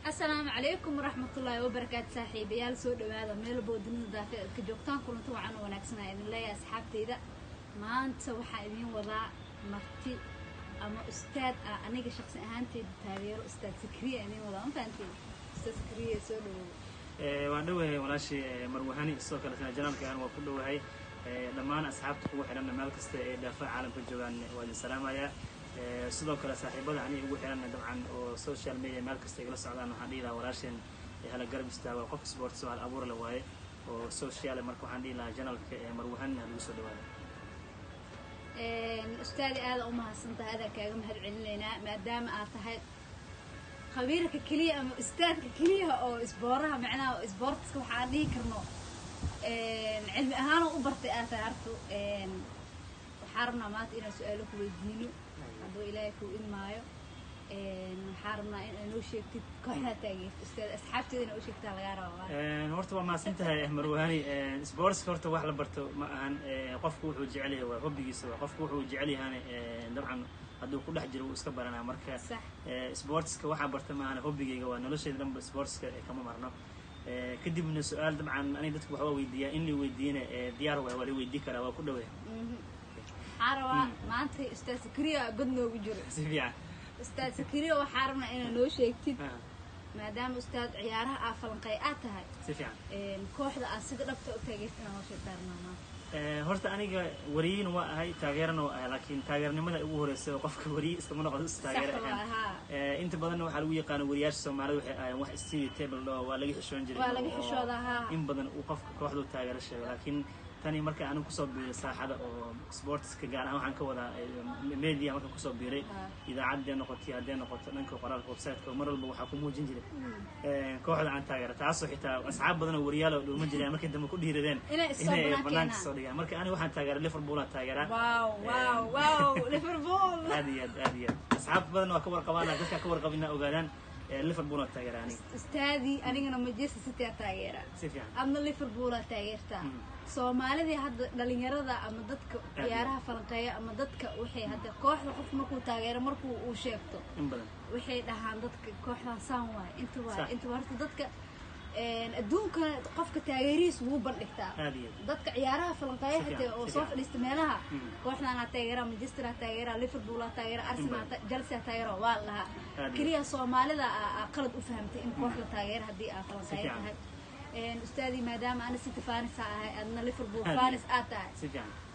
السلام عليكم ورحمة الله وبركاته صاحبي يا سو دواada meel boodin daafay ka joogtaan kulanto waxaan wanaagsanaa idin leeyahay asxaabteyda maanta waxa idin wadaa marti ama ustaad aniga shakhsi ahaanteyda taageero ustaad Sakriye idin wadaa ma fahanteen ustaad Sakriye soo dhawaad waan dhawahay walaashi marwahani soo kala janaalkan waa ku dhawahay dhamaan asxaabta kugu xiran meel kasta ee daafaca caalamka joogan waa idin salaamaya sidoo kale saaxiibada ani ugu xiran dabcan oo social media meel kasta igala socdaan waxaan dhihi lahaa walaasheen hala garab istaago qof sports oo abuur la waaye oo social marka waxaan dhihi lahaa janaalka marwahani lagu soo dhawaado ustaadi aad u mahadsantahay aad kaaga mahad celinaynaa maadaama aad tahay khabiirka kaliya ama ustaadka kaliya oo isbooraha macnaha sportska waxaan dhihi karno cilmi ahaan u bartay aad taarto waxaarna maanta inaan su'aalo ku weydiino haduu ilaahay ku ilmaayo waxaarna in noo sheegtid kooxda taageerta ustaad asxaabteedina oo sheegtaa laga rabaa horta waa maasantahay marwahani sports horta wax la barto ma ahan qofku wuxuu jecel yahay waa hobbigiisa waa qofku wuxuu jecel yahay dabcan haduu ku dhex jiro iska baranaa marka sportska waxa barta ma ahan hobbigayga waa noloshayda dhanba sportska kama marno kadibna su'aal dabcan ani dadku waxa weydiiyaa in la weydiina diyaar waa wali weydii kara waa ku dhaweey عروا ما أنت أستاذ سكرية قدنا وجري. سفيان. أستاذ سكرية وحارنا إنه لو شيكتي. ما دام أستاذ عيارها أفلن قيئاتها. سفيان. كوحدة أصدق ربط أتجيتنا وشتارنا ما. هرت أنا وريين وهاي تاجرنا لكن تاجرنا ما هو رسوا قفك وري استمنا قصص تاجر. أنت بدنا وحلوية كانوا ورياش سمعوا واحد ستي تابل ولا يحشون جري. ولا يحشون ها. إن بدنا وقفك كوحدة تاجر الشيء لكن tani marka aan ku soo biiray saaxada oo sports ka gaar ahaan waxaan ka wada media marka ku soo biiray idaacadda noqotay dhanka qoraalka website-ka mar walba waxa ku muujin jiray kooxda aan taageero taasoo xitaa asxaab badan oo wariyaal oo dhuma jireen markii dambe ku dhiiradeen inay banaanka soo dhigaan marka ani waxaan taageeraa Liverpool aan taageeraa wow Liverpool aad asxaab badan oo ka warqabaan dadka ka warqabina ogaadaan ليفربول تاجراني استادي أنا مانشستر سيتي تاجرة أما ليفربول تاجرتا سومالي هذا دلينيردا أما دتك يارها فرنقية أما دتك وحي هذا كوح لقف مركو تاجر مركو وشيبتو وحي ده عندك كوح لسانوا أنتوا ورث دتك الدون كان قفك تاجريس مو بردكتا دتك عيارها فرنقية حتى وصف الاستمالها كوحنا أنا تاجرة مانشستر تاجرة ليفربول تاجرة أرسنال جلسة تاجرة والله كليا سومالي قلد أفهمت إن كوحنا تاجر هدي فرنقية أستاذي مادام أنا ست فانس أنا ليفربول فانس أتاع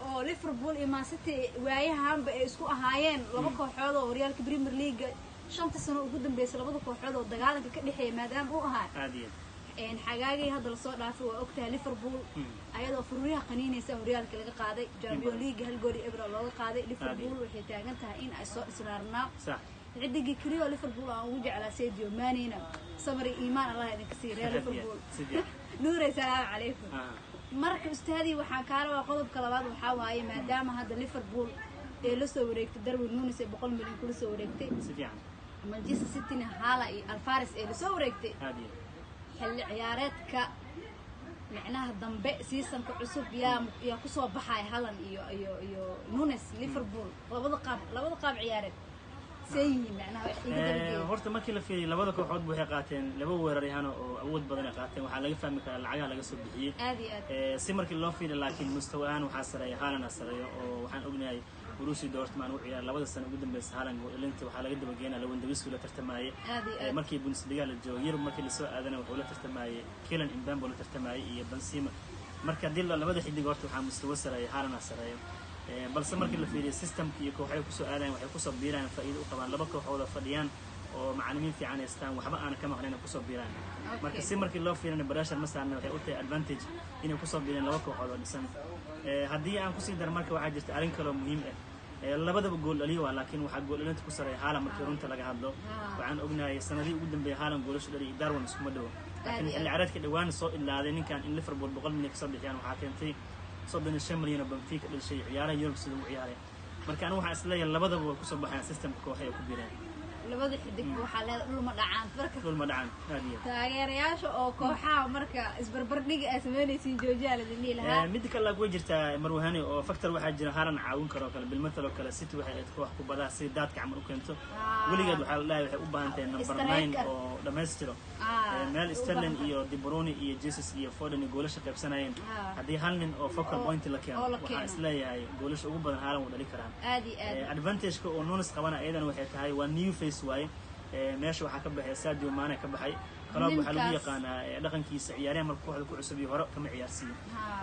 أو ليفربول إما ست وياها هم بيسكو هايين لما كوحده وريال كبريمير ليج شنطة سنة وجودن بيس لما كوحده ودجالك كل حي مادام هو هاي إن حاجة هذا الصوت عفوا وقتها ليفربول أيضا فروريها قنينة سوريال كلا قاعدة جامبيون ليج هالجوري إبرة الله قاعدة ليفربول وحيتاجنتها إن الصوت إصرارنا عندك كريو ليفربول وجع على سيديو مانينا صبري إيمان الله يديك كثير يا ليفربول نور السلام عليكم مرك أستاذي وحكارة وقلب كلامات وحواي ما دام هذا ليفربول لسه وريكت درب نونس بقول مليون كل لسه وريكت مانشستر سيتي حالا الفارس لسه وريكت حل عياراتك معناها ضمبئ سيسن كعصب يا كسوة بحاي هالن يو نونس ليفربول لبض قاب عيارات horta markii la fiiriyo labada kooxood waxay qaateen laba weeraryahan oo awood badan ay qaateen waxa laga fahmi karaa lacagaha laga soo bixiyay si markii loo fiiriyo laakiin mustawaan waxa sareeya Haaland sareeyo oo waxaan ognahay Borussia Dortmund uu ciyaar labada sano ugu dambeysay Haaland oo ilinta waxa laga daba geenay Lewandowski la tartamayay markii Bundesliga la joogo Yurub markii la soo aadana wuxuu la tartamayay Kylian Mbappe la tartamayay iyo Benzema marka dil labada xidig horta waxa mustawa sareeya Haaland sareeyo balse markii la fiiriyo systemka iyo kooxay ku soo aadaan waxay ku soo biiraan faa'iido u qabaan laba kooxood fadhiyaan oo macallimiin fiican haystaan waxba aan ka maqnayn ku soo biiraan marka si markii loo fiirino barashar masalan waxay u tahay advantage inay ku soo biiraan laba kooxood oo dhisan haddii aan ku sii dar marka waxa jirta arrin kale oo muhiim ah labadaba gool dhaliyo laakiin waxa gool dhalinta ku sareeya Haaland markii runta laga hadlo waxaan ognahay sanadii ugu dambeeyay Haaland goolasho dhaliyo Darwin isku ma dhawo laakiin xilli ciyaareedka dhawaan soo ilaaday ninkan in Liverpool 100 milyan ka soo bixiyaan waxa keentay صدق الشماليين بنفيك الشيء عياره يوم سدوا عياره مركان واحد أصلي لبضة وكسب بحنا سيستم كوحي وكبيرين لبضة حدك وحلا لول مدعان فرك لول مدعان هذه تغيرياش أو كوحة مركا إسبربرنيج أسماني سينجوجال الدنيا لها مدك الله وجرت مروهاني أو فكتر واحد جنهارن عاون كراكل بالمثل وكلا ست واحد كوح كوبلا سيدات كعمر وكنتو ولقد وحلا لا يحب بانتين نمبر 9 أو dhamaystiro meel Sterling iyo De Bruyne iyo Jesus iyo Foden goolasha qaybsanayeen hadii hal nin oo focal point la keeno waxa isleeyahay goolasha ugu badan Haaland uu dhali karaan advantage-ka oo Nunes qabana ayadana waxay tahay waa new face way meesha waxa ka baxay Sadio Mane ka baxay qalab waxa lagu yaqaanaa dhaqankiisa ciyaaryahan markuu kooxda ku cusub hore kama ciyaarsiin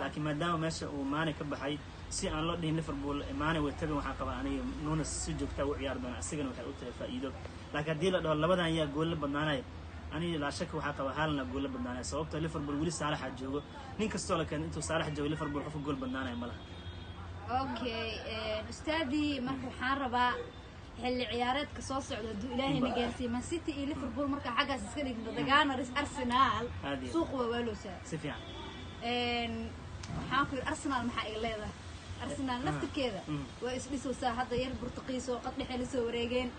laakiin maadaama meesha uu Mane ka baxay si aan loo dhihin Liverpool Mane way tabi waxa qabaa aniga Nunes si joogta u ciyaar doona asigana waxa uu tahay faa'iido laakiin hadii la dhaho labadan ayaa gool la badnaanay aniga la shaki waxa qaba Haaland gool la badnaanay sababtoo Liverpool wali Salah joogo nin kasto la keen intuu Salah joogo Liverpool qof gool badnaanay malaha okay ustaadi marka waxaan rabaa xilli ciyaareedka soo socda duu Ilaahay na gaarsiiyay Man City iyo Liverpool marka xagaas iska dhigno dagaanaris Arsenal suuq waa loo saa si fiican waxaan ku Arsenal maxaa ay leedahay Arsenal naftirkeeda waa isdhisaysaa hadda yar Portugiis oo qad dhexe la soo wareegeen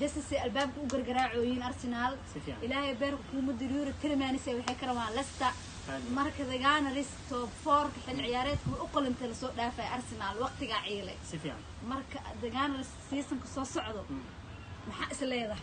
جسس الباب كوجر جراعوين أرسنال إلهي بيرك كومدريور ترمانيسي وحي كرمان لستا مركز جانا ريس توب فور حل عيارات وأقل أنت لسوق دافع أرسنال وقت قاعيلة مركز جانا ريس سيسن كصوص صعدو محقس اللي ده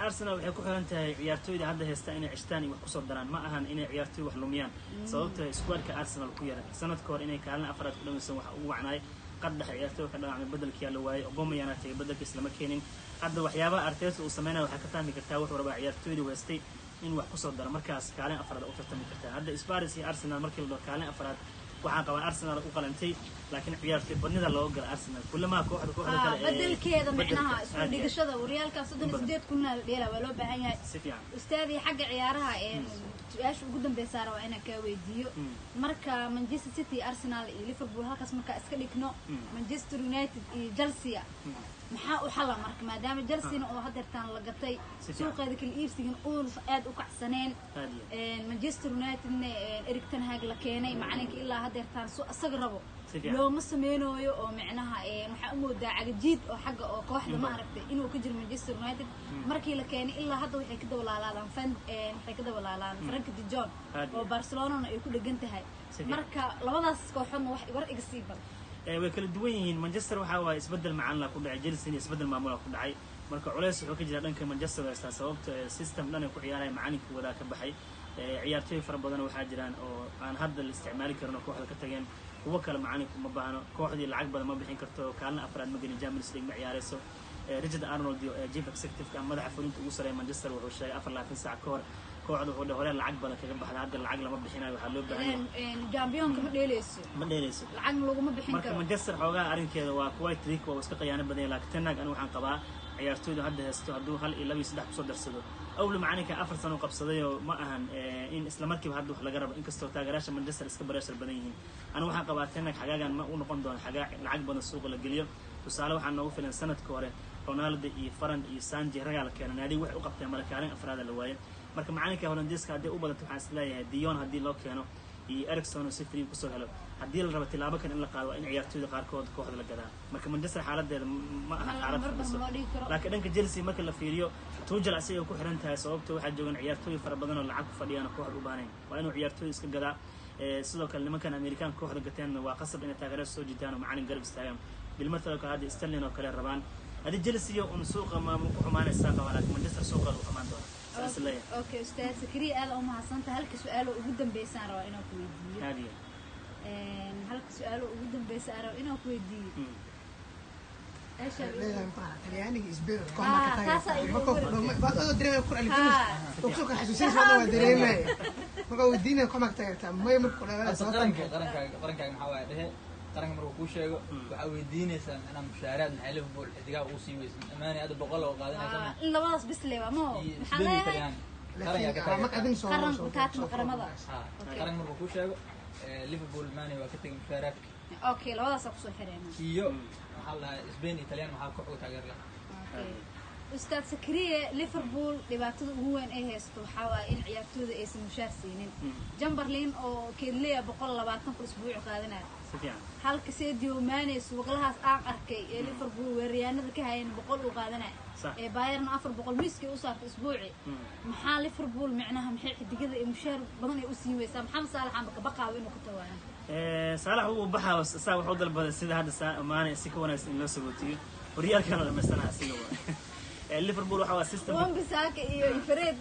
أرسنال waxay ku xiran tahay ciyaartooyda hadda heesta inay cishtaani wax ku soo daraan ma ahan inay ciyaartooy wax lumiyaan sababta squadka Arsenal ku yara sanadka hor inay kaalin afraad ku dhamaysan wax ugu wacnay qadda ciyaartooyda ka dhacay badalkii la waayay Aubameyang ay badalkiis lama keenin hadda waxyaabaha Arteta uu sameeyay waxa ka fahmi kartaa wuxuu rabaa ciyaartooyda weestay in wax ku soo daro markaas kaalin afraad u tartami kartaa hadda Spurs iyo Arsenal markii la dhaho kaalin afraad waxaan qabaa Arsenal u qalantay laakiin ciyaartooy badnida loo gal Arsenal kullama kooxda kale badalkeeda macnaha isku dhigashada Realka 38 kuna dheela waa loo baahan yahay ustaadi xagga ciyaaraha su'aasha ugu dambaysa waa inaan ka weydiiyo marka Manchester City Arsenal iyo Liverpool halkaas marka iska dhigno Manchester United iyo Chelsea maxaa u xala marka maadaama Chelsea oo hadeertaan la gatay suuqeeda kala iibsigan oo aad u kacsaneen Manchester United Erik ten Hag la keenay macnaheedu ilaa hadeertaan soo asaga rabo loo ma sameeynooyo oo macnaha waxa u moodaa cagajiid oo xagga oo kooxda ma aragtay inuu ka jiro Manchester United markii la keenay ilaa hadda waxay ka dawlaalaan Frank de Jong oo Barcelona ay ku dhagan tahay marka labadaas kooxoodna wax war iga sii bal way kala duwan yihiin Manchester waxa waa isbedel macaan la ku dhacay Chelsea isbedel maamul ku dhacay marka culays wuxuu ka jira dhanka Manchester United sababta system dhan ay ku ciyaarayaan macaaninka wada ka baxay ciyaartooy fara badan waxa jiraan oo aan hadda la isticmaali karno kooxda ka tageen kuwa kale macaaninka ma baahno kooxdii lacag badan ma bixin karto kaalin afraad ma gelin Champions League ma ciyaarayso Richard Arnold chief executive ka madaxa fulinta ugu sareeyay Manchester wuxuu sheegay 24 saac ka hor kooxdu wuxuu hore lacag badan kaga baxday hadda lacag lama bixinayo waxa loo baahan yahay championka ma dheeleyso lacag lagu ma bixin karo marka Manchester xoogaa arinkeeda waa quite trick oo iska qiyaano badan laakiin Ten Hag waxaan qabaa ciyaartooydu hadda heesto haduu hal iyo 2 iyo 3 ku soo darsado awla macaaninka 4 sano qabsaday oo ma ahan in isla markiiba hadda wax laga rabo inkastoo taageerayaasha Manchester iska barashar badan yihiin aniga waxaan qabaa Ten Hag xagaagan ma u noqon doono xagaa lacag badan suuq la geliyo tusaale waxaan noogu filan sanadka hore Ronaldo iyo Ferran iyo Sancho ragaal keenay naadi wax u qabtay malakaalin afraad la waayay marka macaaninka Hollandiiska hadii u badato waxaan isleeyahay Dion hadii loo keeno iyo Erikson si free ku soo helo hadii la rabo tilaabo kan in la qaado in ciyaartooyda qaarkood kooxda la gadaa marka Manchester xaaladeeda ma aha xaalad laakiin dhanka Chelsea marka la fiiriyo Tuchel asii ku xiran tahay sababtoo waxa joogan ciyaartooy fara badan oo lacag ku fadhiyaan kooxda u baahneen waa inuu ciyaartooy iska gadaa sidoo kale nimankan American kooxda gateen waa qasab in taageero soo jiitaan macaalin garab istaagaan bilmatal ka hadii Sterling oo kale rabaan hadii Chelsea oo suuqa ma ku xumaanaysa qabaan Manchester suuqa u xumaan doona اوكي استاذ سكري انا ام حسنت هلك سؤال ugu dambeysaan raba inaan ku weydiiyo hadiya halka su'aal ugu dambeysaan raba inaan ku weydiiyo ايش يعني اسبير كما كتاي دريمه كل الفيلم وكسوك حسوسين هذا دريمه ما ودينا كما كتاي ما يمر كل هذا قرنك maxaa waay dhahe qaranka markuu ku sheego waxa weydiinaysan inaan mushaaraad maxay Liverpool xidiga uu sii weysan amaani aad boqol oo qaadanaysan labadaas bis leewa ma qaranka markuu ku sheego Liverpool maani waa ka tagay mushaaraad okay labadaas ku soo xireenaa iyo maxaa la Spain Italian maxaa ku xog taageer la استاذ سكريه ليفربول dhibaatada ugu weyn ay haysto waxa waa in ciyaartooyda aysan mushaar siinin Chamberlain oo keedleeya 120 usbuuc qaadanaya halka Sadio Mane suuqlahaas aan arkay ee Liverpool weeraryahanada ka hayeen 100 u qaadanaya ee Bayern 400 miiskii u saartay usbuuci maxaa Liverpool macnaha maxay xidigada ee mushaar badan ay u sii weysaa Maxamed Salah aan ka baqaaw inuu ku tawaano Salah uu baxaa saa wuxuu dalbaday sida hadda Mane si ka wanaagsan in loo sabootiyo horyaalkan la meesana asiga liverpool waxa waa system Wan-Bissaka iyo Fred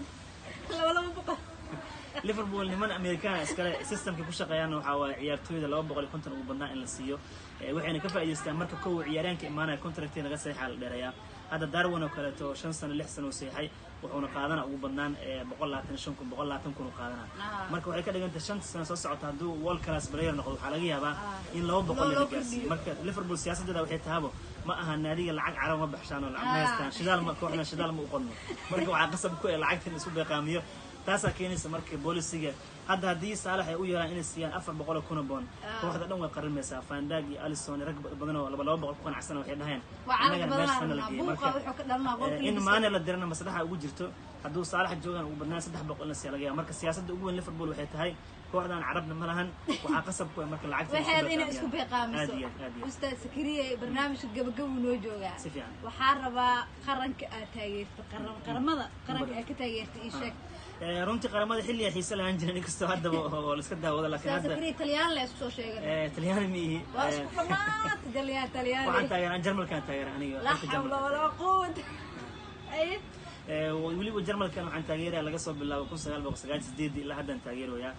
laba boqol liverpool niman american iskale systemka ku shaqeeyaan waxa waa ciyaartooyda 250 ugu badnaa in la siiyo waxayna ka faa'iideystaan marka koow ciyaaraanka imaanaya contract laga saxiixay la dheereeyaa hadda Darwin oo kale to 5 sano 6 sano saxiixay wuxuuna qaadana ugu badnaan 125 kun qaadana marka waxay ka dhigantay 5 sano soo socota haduu world class player noqdo waxa laga yaabaa in 200 la gaarsiiyo marka liverpool siyaasadeeda waxay tahay ma aha naadiga lacag carab ma baxshaan oo lacag ma haystaan shidaal ma kooxna shidaal ma u qodno marka waxa qasab ku ah lacagtan isku beeqaamiyo taasa keenaysa markii boolisiga hadda hadii Saalax ay u yeelaan inay siiyaan 400 kun bond kooxda dhan way qarinaysaa Van Dijk iyo Alisson rag badan oo 200 ku qanacsan waxay dhaheen anaga meesha la geeyay marka wuxuu ka dhalnaa boolka in maana la dirana maslaxa ugu jirto haduu Saalax joogan ugu badnaan 300 la siyaa laga yaabaa marka siyaasadda ugu weyn Liverpool waxay tahay kooxdan carabna ma lahan waxa qasab ku ah marka lacagta waxay isku beeqaamiso ustaad Sakariye barnaamijka gabagabo noo joogaa waxa rabaa qaranka aad taageerto qaramada qaranka aad ka taageerto ii sheeg runtii qaramada xilliga xiisa lahaan jiray inkastoo hadda oo la iska daawado laakiin hadda Sakariye Taliyaan la isku soo sheegay Taliyaan mihi Taliyaan waxaan taageeraa Jarmalka taageeraa aniga la hawla wala quwwata weliba Jarmalkan waxaan taageeraa laga soo bilaabo 1998 ilaa hadda taageerayaa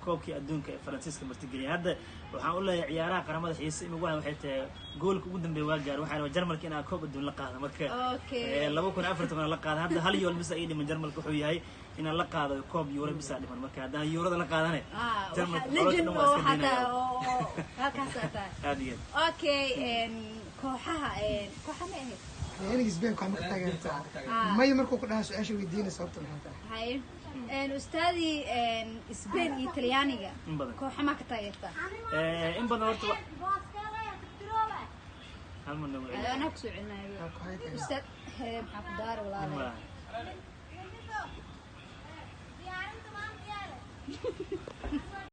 koobkii adduunka ee Faransiiska martigeliyay hadda waxaan u leeyahay ciyaaraha qaramada xiisa in ugu waxay tahay goolka ugu dambeeyay waa gaar waxaan Jarmalka in koob adduun la qaado marka 2014 la qaado hadda hal yool bisa ay dhiman Jarmalka wuxuu yahay in la qaado koob Euro bisa dhiman marka hadda Eurada la qaadane Jarmalka legend oo hada halkaas aadiyo kooxaha ma ahayd يعني إسبان كم كتاجرتا ما يمركوا كلها سؤال شو يدينا صوت الحين هاي أستاذي إسبان إيطاليانية كوحة ما كتاجرتا إن بدنا هل من نقول أنا أكسر عنا أستاذ محمد دار ولا